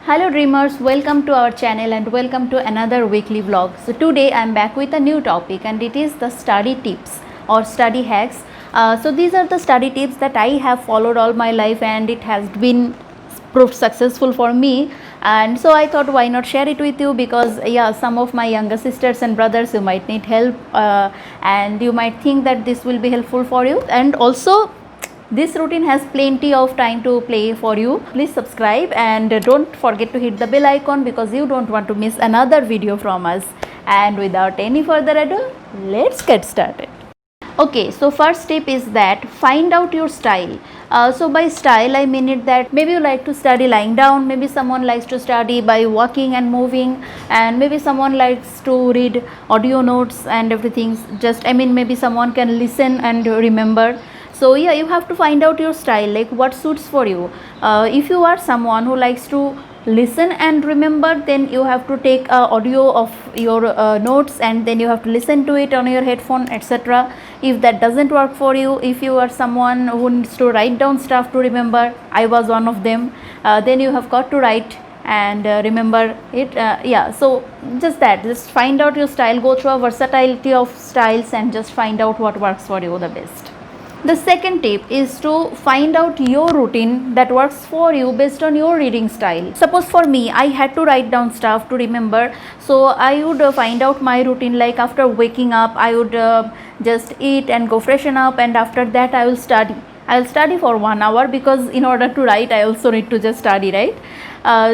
Hello dreamers, welcome to our channel and welcome to another weekly vlog. So today I am back with a new topic and it is the study tips or study hacks. So these are the study tips that I have followed all my life and it has been proved successful for me, and so I thought why not share it with you, because some of my younger sisters and brothers, you might need help and you might think that this will be helpful for you, and also this routine has plenty of time to play for you. Please subscribe and don't forget to hit the bell icon because you don't want to miss another video from us. And without any further ado, let's get started. Okay, so first tip is that find out your style. So by style I mean it that maybe you like to study lying down, maybe someone likes to study by walking and moving, and maybe someone likes to read audio notes and everything. Maybe someone can listen and remember. So you have to find out your style, like what suits for you. If you are someone who likes to listen and remember, then you have to take audio of your notes and then you have to listen to it on your headphone, etc. If that doesn't work for you, if you are someone who needs to write down stuff to remember, I was one of them, then you have got to write and remember it. So just find out your style, go through a versatility of styles and just find out what works for you the best. The second tip is to find out your routine that works for you based on your reading style. Suppose for me, I had to write down stuff to remember, so I would find out my routine, like after waking up, I would just eat and go freshen up, and after that I will study. I will study for 1 hour because in order to write, I also need to just study, right? I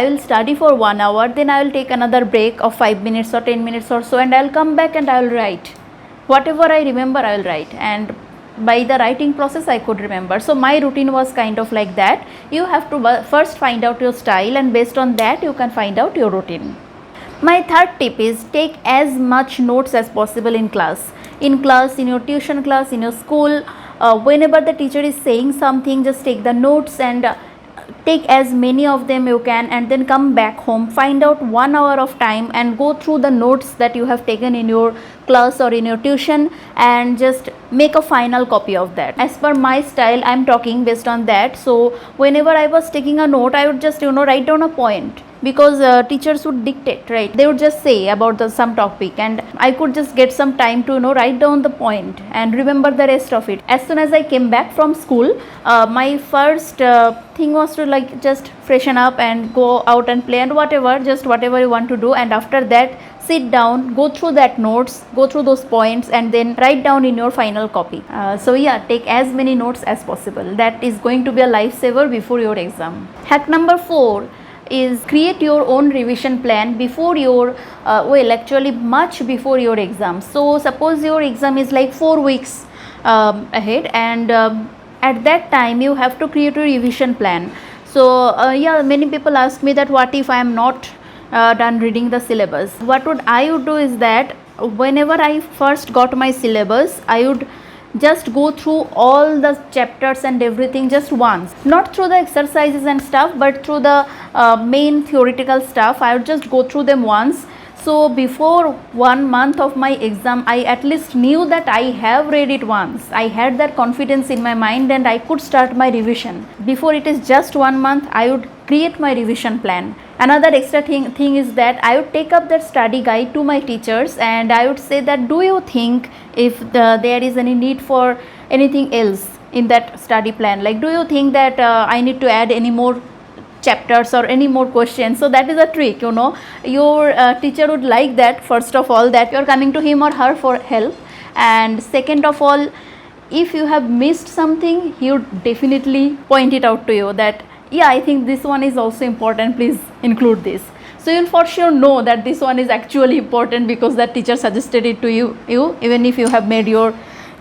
will study for 1 hour, then I will take another break of 5 minutes or 10 minutes or so, and I will come back and I will write. Whatever I remember, I will write, and by the writing process I could remember. So my routine was kind of like that. You have to first find out your style, and based on that you can find out your routine. My third tip is take as much notes as possible in class, in your tuition class, in your school. Whenever the teacher is saying something, just take the notes and take as many of them you can, and then come back home, find out 1 hour of time and go through the notes that you have taken in your class or in your tuition, and just make a final copy of that. As per my style, I am talking based on that. So whenever I was taking a note, I would just write down a point, because teachers would dictate, right? They would just say about some topic and I could just get some time to write down the point and remember the rest of it. As soon as I came back from school, my first thing was to just freshen up and go out and play and whatever you want to do, and after that sit down, go through that notes, go through those points, and then write down in your final copy. Take as many notes as possible. That is going to be a lifesaver before your exam. Hack number 4 is create your own revision plan before your much before your exam. So suppose your exam is like 4 weeks ahead, and at that time you have to create a revision plan. So many people ask me that what if I am not done reading the syllabus. What I would do is that whenever I first got my syllabus, I would just go through all the chapters and everything just once, not through the exercises and stuff, but through the main theoretical stuff. I would just go through them once. So before 1 month of my exam, I at least knew that I have read it once. I had that confidence in my mind and I could start my revision. Before it is just 1 month, I would create my revision plan. Another extra thing is that I would take up that study guide to my teachers and I would say that, do you think if there is any need for anything else in that study plan? Like, do you think that I need to add any more chapters or any more questions? So that is a trick, your teacher would like that, first of all, that you are coming to him or her for help, and second of all, if you have missed something, he would definitely point it out to you that I think this one is also important, please include this. So you'll for sure know that this one is actually important because that teacher suggested it to you even if you have made your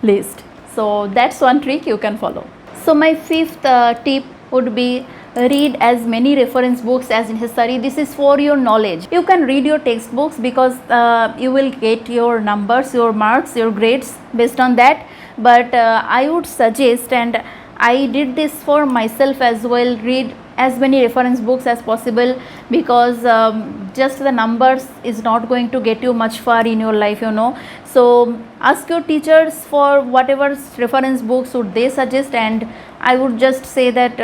list. So that's one trick you can follow. So my fifth tip would be read as many reference books as necessary. This is for your knowledge. You can read your textbooks because you will get your numbers, your marks, your grades based on that, but I would suggest, and I did this for myself as well, read as many reference books as possible, because just the numbers is not going to get you much far in your life, you know. So ask your teachers for whatever reference books would they suggest, and I would just say that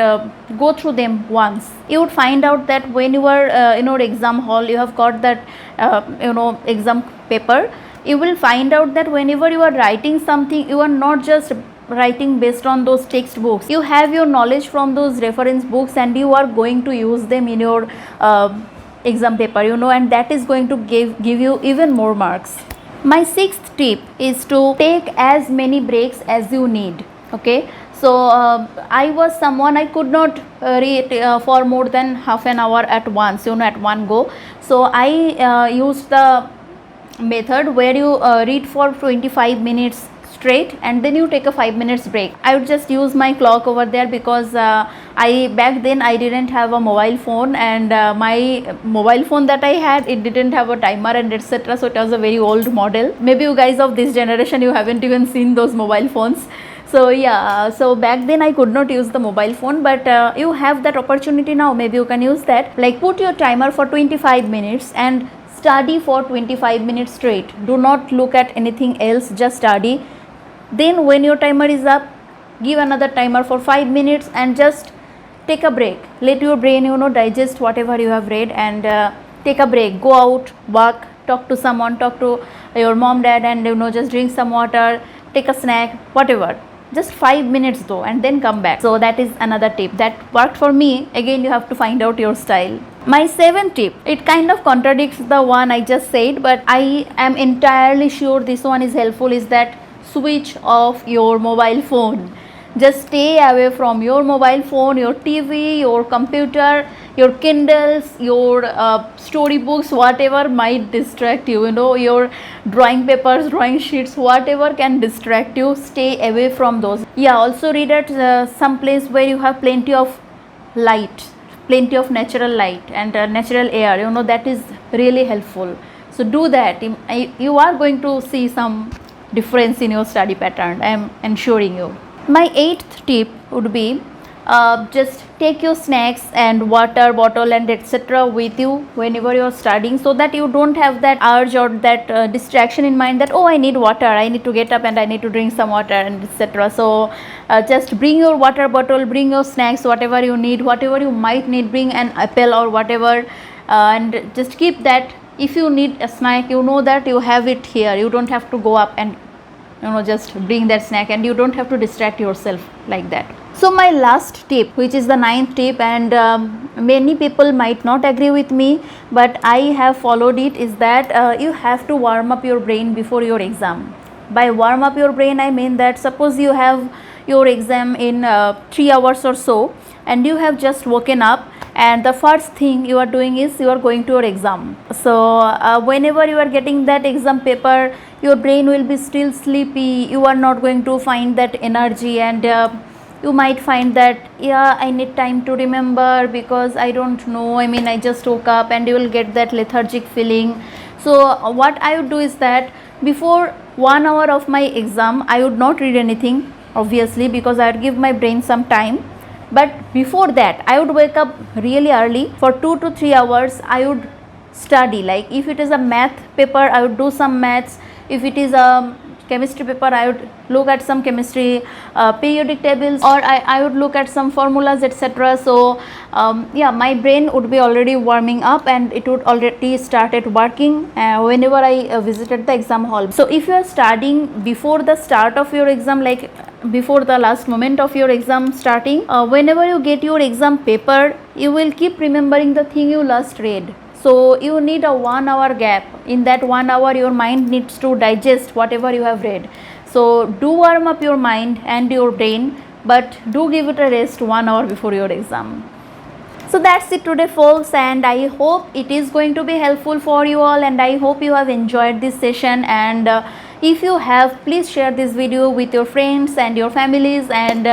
go through them once. You would find out that when you are in your exam hall, you have got that exam paper. You will find out that whenever you are writing something, you are not just writing based on those textbooks. You have your knowledge from those reference books, and you are going to use them in your exam paper, you know, and that is going to give you even more marks. My sixth tip is to take as many breaks as you need. Okay, so I was someone, I could not read for more than half an hour at once, you know, at one go. So I used the method where you read for 25 minutes straight and then you take a 5 minutes break. I would just use my clock over there, because back then I didn't have a mobile phone, and my mobile phone that I had, it didn't have a timer and etc. So it was a very old model. Maybe you guys of this generation, you haven't even seen those mobile phones. So yeah, so back then I could not use the mobile phone, but you have that opportunity now. Maybe you can use that. Like, put your timer for 25 minutes and study for 25 minutes straight. Do not look at anything else, just study. Then when your timer is up, give another timer for 5 minutes and just take a break. Let your brain, you know, digest whatever you have read, and take a break. Go out, walk, talk to someone, talk to your mom, dad, and you know, just drink some water, take a snack, whatever. Just 5 minutes though, and then come back. So that is another tip that worked for me. Again, you have to find out your style. My seventh tip, it kind of contradicts the one I just said, but I am entirely sure this one is helpful, is that switch off your mobile phone. Just stay away from your mobile phone, your TV, your computer, your Kindles, your storybooks, whatever might distract you, you know, your drawing papers, drawing sheets, whatever can distract you, stay away from those. Yeah, also read at some place where you have plenty of light, plenty of natural light and natural air, you know, that is really helpful. So do that. You are going to see some difference in your study pattern, I am ensuring you. My eighth tip would be just take your snacks and water bottle and etc. with you whenever you are studying, so that you don't have that urge or that distraction in mind that, oh, I need water, I need to get up and I need to drink some water and etc. So just bring your water bottle, bring your snacks, whatever you need, whatever you might need, bring an apple or whatever, and just keep that. If you need a snack, you know that you have it here, you don't have to go up and, you know, just bring that snack, and you don't have to distract yourself like that. So my last tip, which is the ninth tip, and many people might not agree with me, but I have followed it, is that you have to warm up your brain before your exam. By warm up your brain, I mean that suppose you have your exam in 3 hours or so, and you have just woken up, and the first thing you are doing is you are going to your exam. So whenever you are getting that exam paper, your brain will be still sleepy, you are not going to find that energy, and you might find that, yeah, I need time to remember because I don't know, I mean, I just woke up, and you will get that lethargic feeling. So what I would do is that before 1 hour of my exam, I would not read anything, obviously, because I would give my brain some time. But before that, I would wake up really early. For 2 to 3 hours, I would study. Like, if it is a math paper, I would do some maths. If it is a chemistry paper, I would look at some chemistry periodic tables, or I would look at some formulas, etc. So yeah, my brain would be already warming up, and it would already started working whenever I visited the exam hall. So if you are studying before the start of your exam, like before the last moment of your exam starting, whenever you get your exam paper, you will keep remembering the thing you last read. So you need a 1 hour gap. In that 1 hour, your mind needs to digest whatever you have read. So do warm up your mind and your brain, but do give it a rest 1 hour before your exam. So that's it today, folks, and I hope it is going to be helpful for you all, and I hope you have enjoyed this session. And if you have, please share this video with your friends and your families, and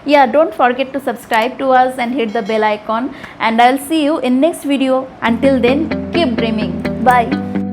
yeah, don't forget to subscribe to us and hit the bell icon, and I'll see you in next video. Until then, keep dreaming. Bye.